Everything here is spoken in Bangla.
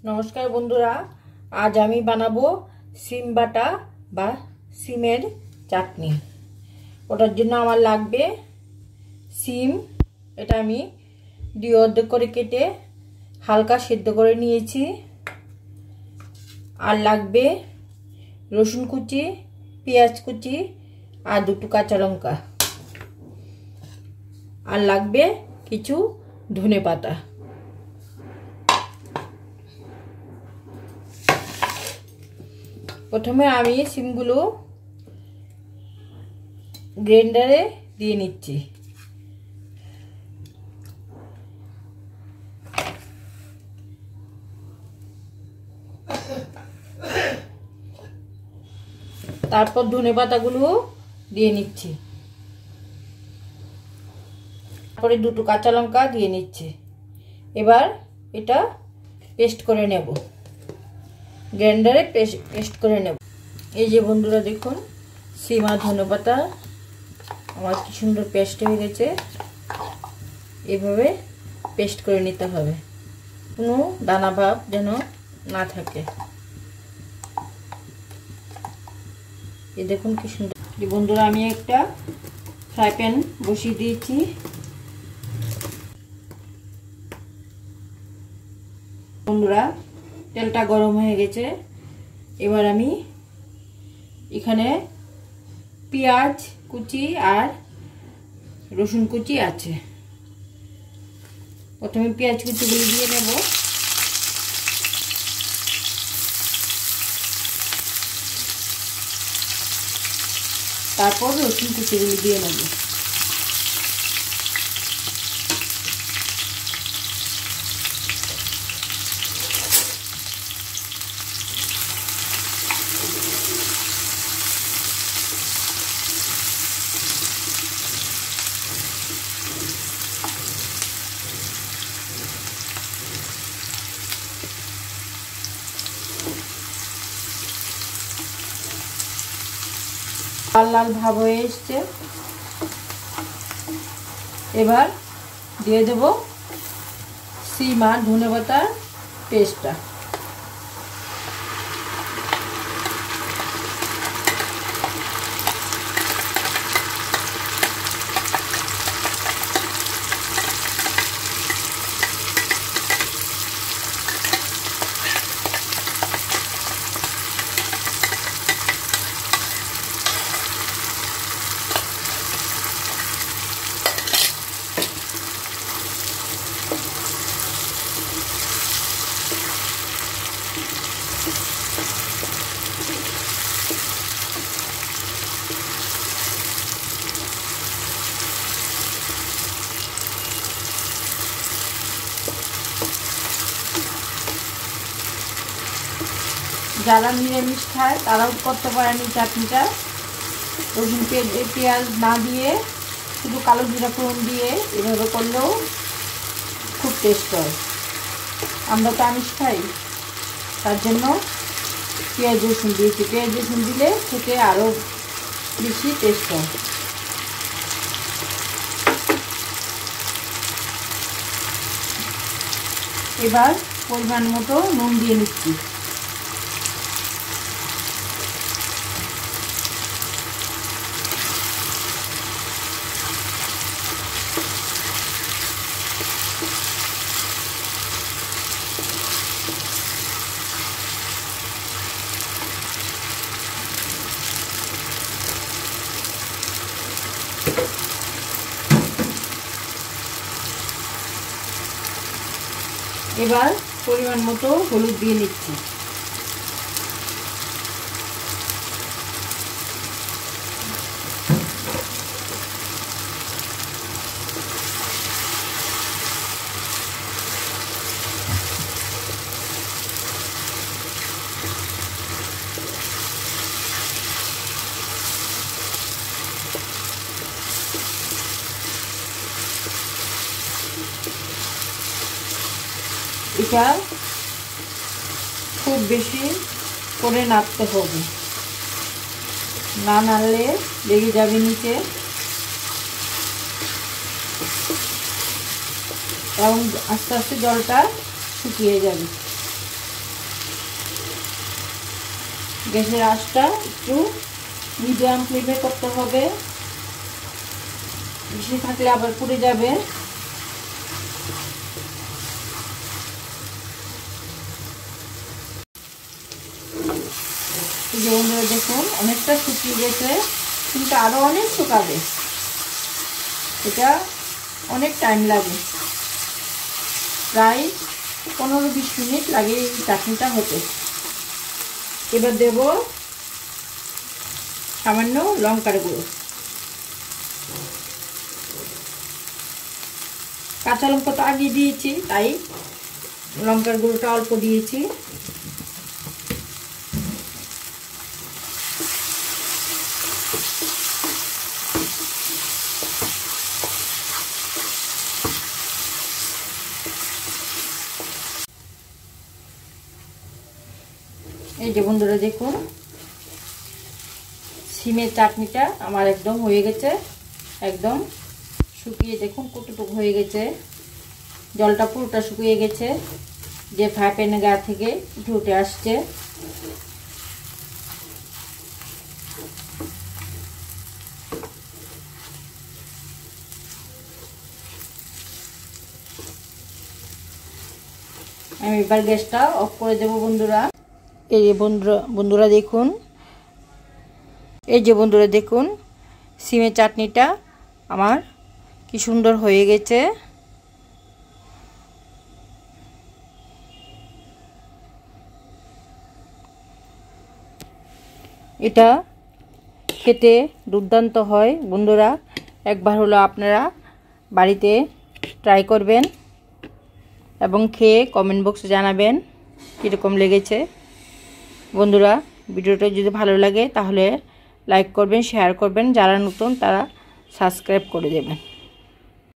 नमस्कार बंधुरा आज आमी बानाबो सीम बाटा बा सीमेर चाटनी। ओटार जन्य आमार लागबे सीम, एटा आमी दुई अर्धेक करे केटे हालका सेদ্ধ करे नियेछि। आर लागबे रसुन कुचि, पेंयाज कुचि और दुटो काँचा लंका। आर लागबे किछु धने पाता। प्रथमे आमी सीमगुलो ग्राइंडारे दिए निচ্ছি। তারপর ধনে পাতাগুলো দিয়ে নিচ্ছি। তারপরে দুটো কাঁচা লঙ্কা দিয়ে নিচ্ছি। এবার এটা পেস্ট করে নেব, গ্রাইন্ডারে পেস্ট করে নেব। এই যে বন্ধুরা দেখুন সিম আর ধনেপাতা আমার কি সুন্দর পেস্ট হয়ে গেছে। এভাবে পেস্ট করে নিতে হবে, কোনো দানা ভাব যেন না থাকে। এই দেখুন কি সুন্দর। বন্ধুরা আমি একটা ফ্রাই প্যান বসিয়ে দিয়েছি। বন্ধুরা তেলটা গরম হয়ে গেছে। এবার আমি এখানে পেঁয়াজ কুচি আর রসুন কুচি আছে। প্রথমে পেঁয়াজ কুচিগুলো দিয়ে নেব, তারপর রসুন কুচিগুলো দিয়ে নেব। लाल लाल भाव হয়ে এসেছে। এবার দিয়ে দেব সিম আর ধনেপাতার পেস্টটা। যারা নিরামিষ খায় তারাও করতে পারেন এই চাটনিটা। রসুন পেঁয়াজ না দিয়ে শুধু কালো জিরা ফোড়ন দিয়ে এভাবে করলেও খুব টেস্ট হয়। আমরা তো আমিষ খাই, তার জন্য পেঁয়াজ রসুন দিয়েছি। পেঁয়াজ রসুন দিলে খেতে আরও বেশি টেস্ট হয়। এবার পরিমাণ মতো নুন দিয়ে নিচ্ছি। এবার পরিমাণ মতো হলুদ দিয়ে নিচ্ছি। এটা খুব বেশি করে নাড়তে হবে, না নাড়লে লেগে যাবে নিচে এবং আস্তে আস্তে জলটা শুকিয়ে যাবে। গ্যাসের আঁচটা একটু মিডিয়াম ফ্লেমে করতে হবে, বেশি থাকলে আবার পুড়ে যাবে। এই যে বন্ধুরা দেখুন অনেকটা শুকিয়ে গেছে, কিন্তু আরো অনেক শুকাবে, এটা অনেক টাইম লাগে, প্রায় 15-20 মিনিট লাগে এই চাটনিটা হতে। এবার দেব সামান্য লঙ্কার গুঁড়ো, কাঁচা লঙ্কা তো আগে দিয়েছি তাই লঙ্কার গুঁড়োটা অল্প দিয়েছি। এই যে বন্ধুরা দেখুন সিমের চাটনিটা আমার একদম হয়ে গেছে, একদম শুকিয়ে দেখুন কতটুকু হয়ে গেছে, জলটা পুরোটা শুকিয়ে গেছে, যে ফ্রাই প্যানের গা থেকে উঠে উঠে আসছে। আমি এবার গ্যাসটা অফ করে দেব বন্ধুরা। এই যে বন্ধুরা দেখুন, এই যে বন্ধুরা দেখুন সিমের চাটনিটা আমার কি সুন্দর হয়ে গেছে। এটা খেতে দুর্দান্ত হয় বন্ধুরা, একবার হলো আপনারা বাড়িতে ট্রাই করবেন এবং খেয়ে কমেন্ট বক্সে জানাবেন কীরকম লেগেছে। বন্ধুরা ভিডিওটা যদি ভালো লাগে তাহলে লাইক করবেন, শেয়ার করবেন, যারা নতুন তারা সাবস্ক্রাইব করে দেবেন।